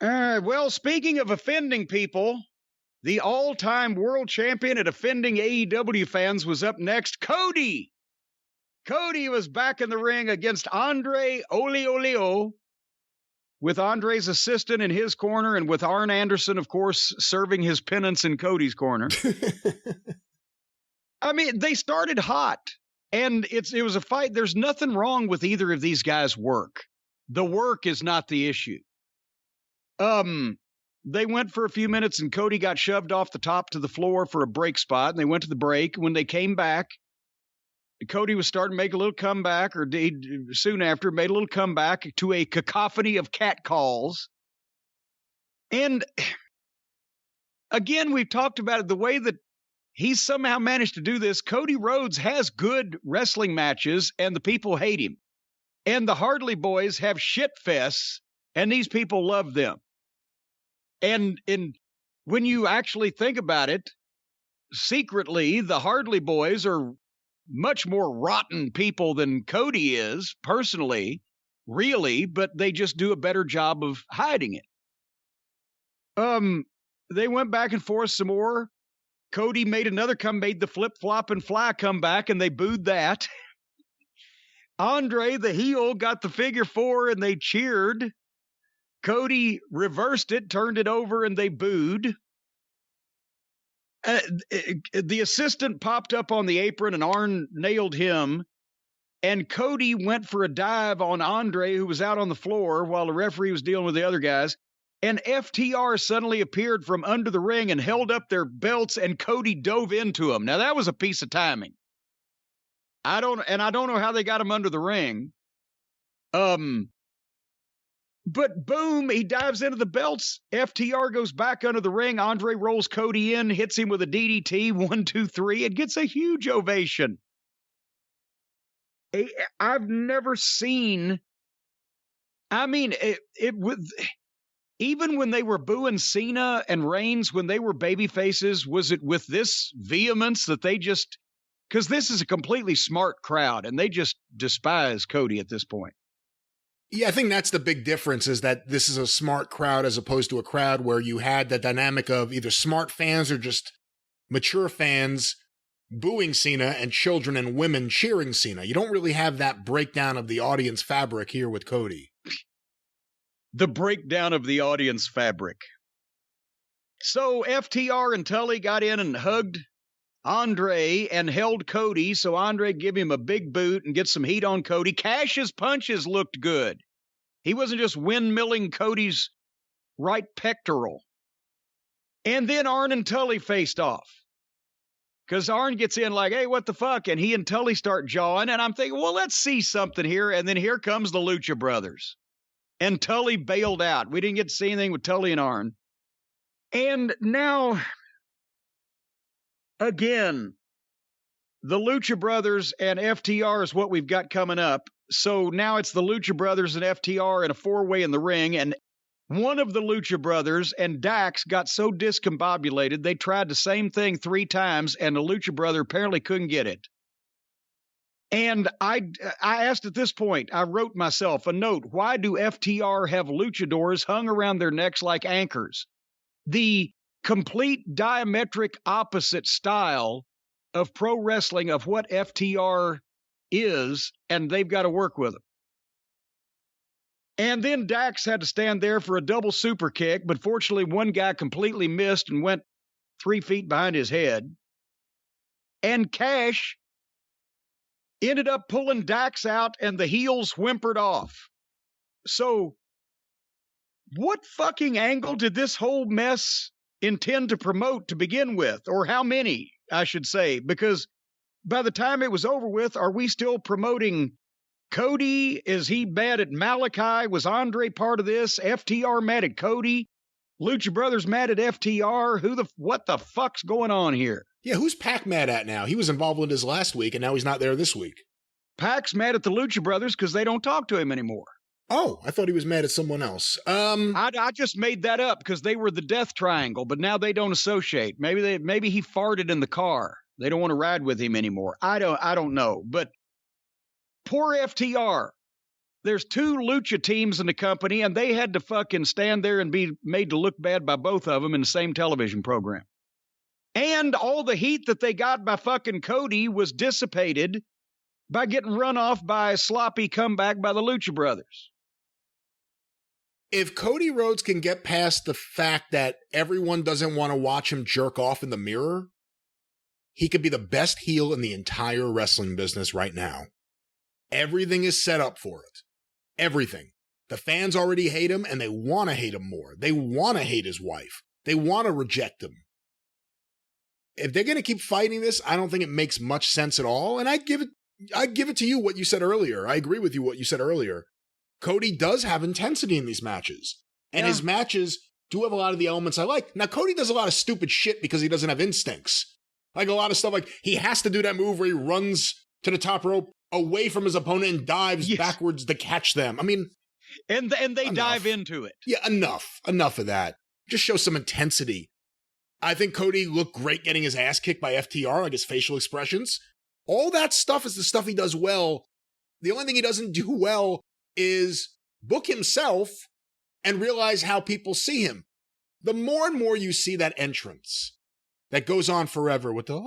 Well, speaking of offending people, the all-time world champion at offending AEW fans was up next. Cody. Cody was back in the ring against Andre Oliolio, with Andre's assistant in his corner and with Arn Anderson, of course, serving his penance in Cody's corner. I mean, they started hot, and it was a fight. There's nothing wrong with either of these guys' work. The work is not the issue. They went for a few minutes, and Cody got shoved off the top to the floor for a break spot, and they went to the break. When they came back, Cody was starting to make a little comeback, or soon after made a little comeback to a cacophony of cat calls. And again, we've talked about it, the way that he's somehow managed to do this. Cody Rhodes has good wrestling matches, and the people hate him. And the Hardy Boys have shit fests, and these people love them. And when you actually think about it, secretly, the Hardy Boys are much more rotten people than Cody is, personally, really, but they just do a better job of hiding it. They went back and forth some more. Cody made the flip-flop and fly comeback, and they booed that. Andre, the heel, got the figure four, and they cheered. Cody reversed it, turned it over, and they booed. The assistant popped up on the apron, and Arn nailed him. And Cody went for a dive on Andre, who was out on the floor, while the referee was dealing with the other guys. And FTR suddenly appeared from under the ring and held up their belts, and Cody dove into him. Now, that was a piece of timing. I don't know how they got him under the ring. But boom, he dives into the belts. FTR goes back under the ring. Andre rolls Cody in, hits him with a DDT, 1, 2, 3, and gets a huge ovation. I've never seen, I mean, even when they were booing Cena and Reigns, when they were baby faces, was it with this vehemence that they just, because this is a completely smart crowd, and they just despise Cody at this point. Yeah, I think that's the big difference, is that this is a smart crowd as opposed to a crowd where you had the dynamic of either smart fans or just mature fans booing Cena and children and women cheering Cena. You don't really have that breakdown of the audience fabric here with Cody. The breakdown of the audience fabric. So FTR and Tully got in and hugged Andre and held Cody, so Andre give him a big boot and get some heat on Cody. Cash's punches looked good. He wasn't just windmilling Cody's right pectoral. And then Arn and Tully faced off. Because Arn gets in like, hey, what the fuck? And he and Tully start jawing, and I'm thinking, well, let's see something here. And then here comes the Lucha Brothers. And Tully bailed out. We didn't get to see anything with Tully and Arn. And now, again, the Lucha Brothers and FTR is what we've got coming up. So now it's the Lucha Brothers and FTR in a four-way in the ring. And one of the Lucha Brothers and Dax got so discombobulated, they tried the same thing 3 times, and the Lucha Brother apparently couldn't get it. And I asked at this point, I wrote myself a note, why do FTR have luchadors hung around their necks like anchors? The complete diametric opposite style of pro wrestling of what FTR is, and they've got to work with them. And then Dax had to stand there for a double super kick, but fortunately one guy completely missed and went 3 feet behind his head. And Cash ended up pulling Dax out, and the heels whimpered off. So what fucking angle did this whole mess intend to promote to begin with? Or how many, I should say, because by the time it was over with, are we still promoting Cody? Is he mad at Malachi? Was Andre part of this? FTR mad at Cody? Lucha Brothers mad at FTR? What the fuck's going on here? Yeah, who's Pac mad at now? He was involved with this last week, and now he's not there this week. Pac's mad at the Lucha Brothers because they don't talk to him anymore. Oh, I thought he was mad at someone else. I just made that up because they were the Death Triangle, but now they don't associate. Maybe he farted in the car. They don't want to ride with him anymore. I don't know. But poor FTR. there's two lucha teams in the company, and they had to fucking stand there and be made to look bad by both of them in the same television program. And all the heat that they got by fucking Cody was dissipated by getting run off by a sloppy comeback by the Lucha Brothers. If Cody Rhodes can get past the fact that everyone doesn't want to watch him jerk off in the mirror, he could be the best heel in the entire wrestling business right now. Everything is set up for it. Everything. The fans already hate him, and they want to hate him more. They want to hate his wife. They want to reject him. If they're going to keep fighting this, I don't think it makes much sense at all. And I give it to you what you said earlier. I agree with you what you said earlier. Cody does have intensity in these matches. And his matches do have a lot of the elements I like. Now, Cody does a lot of stupid shit because he doesn't have instincts. Like a lot of stuff like he has to do that move where he runs to the top rope away from his opponent and dives backwards to catch them. I mean... And they dive into it. Yeah, enough of that. Just show some intensity. I think Cody looked great getting his ass kicked by FTR, like his facial expressions. All that stuff is the stuff he does well. The only thing he doesn't do well is book himself and realize how people see him. The more and more you see that entrance that goes on forever with the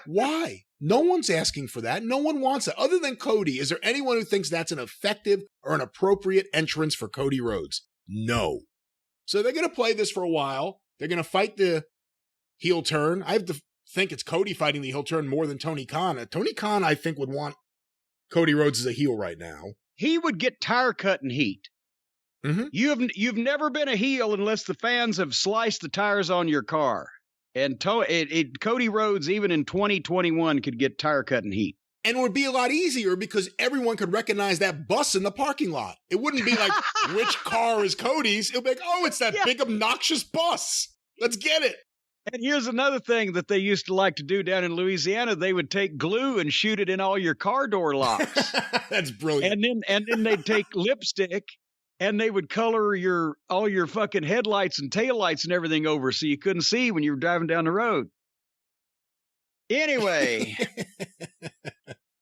why? No one's asking for that. No one wants it. Other than Cody, is there anyone who thinks that's an effective or an appropriate entrance for Cody Rhodes? No. So they're going to play this for a while. They're going to fight the heel turn. I have to think it's Cody fighting the heel turn more than Tony Khan. Tony Khan, I think, would want Cody Rhodes as a heel right now. He would get tire cutting heat. Mm-hmm. You've never been a heel unless the fans have sliced the tires on your car. And Cody Rhodes, even in 2021, could get tire cutting heat. And it would be a lot easier because everyone could recognize that bus in the parking lot. It wouldn't be like, which car is Cody's? It would be like, oh, it's that big obnoxious bus. Let's get it. And here's another thing that they used to like to do down in Louisiana. They would take glue and shoot it in all your car door locks. That's brilliant. And then they'd take lipstick and they would color all your fucking headlights and taillights and everything over so you couldn't see when you were driving down the road. Anyway,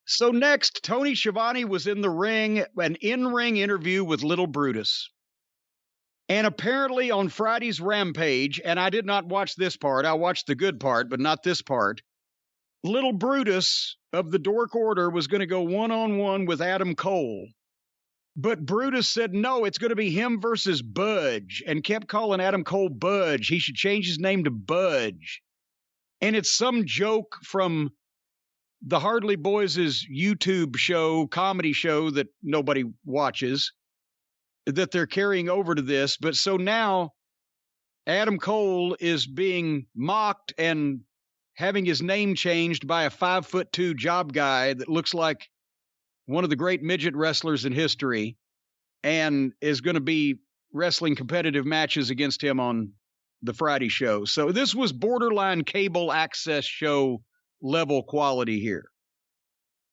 so next, Tony Schiavone was in the ring, an in-ring interview with Little Brutus. And apparently on Friday's Rampage, and I did not watch this part, I watched the good part, but not this part, Little Brutus of the Dork Order was going to go one-on-one with Adam Cole. But Brutus said, no, it's going to be him versus Budge, and kept calling Adam Cole Budge. He should change his name to Budge. And it's some joke from the Hardly Boys' YouTube show, comedy show that nobody watches, that they're carrying over to this. But so now Adam Cole is being mocked and having his name changed by a 5'2" job guy that looks like one of the great midget wrestlers in history, and is going to be wrestling competitive matches against him on the Friday show. So this was borderline cable access show level quality here.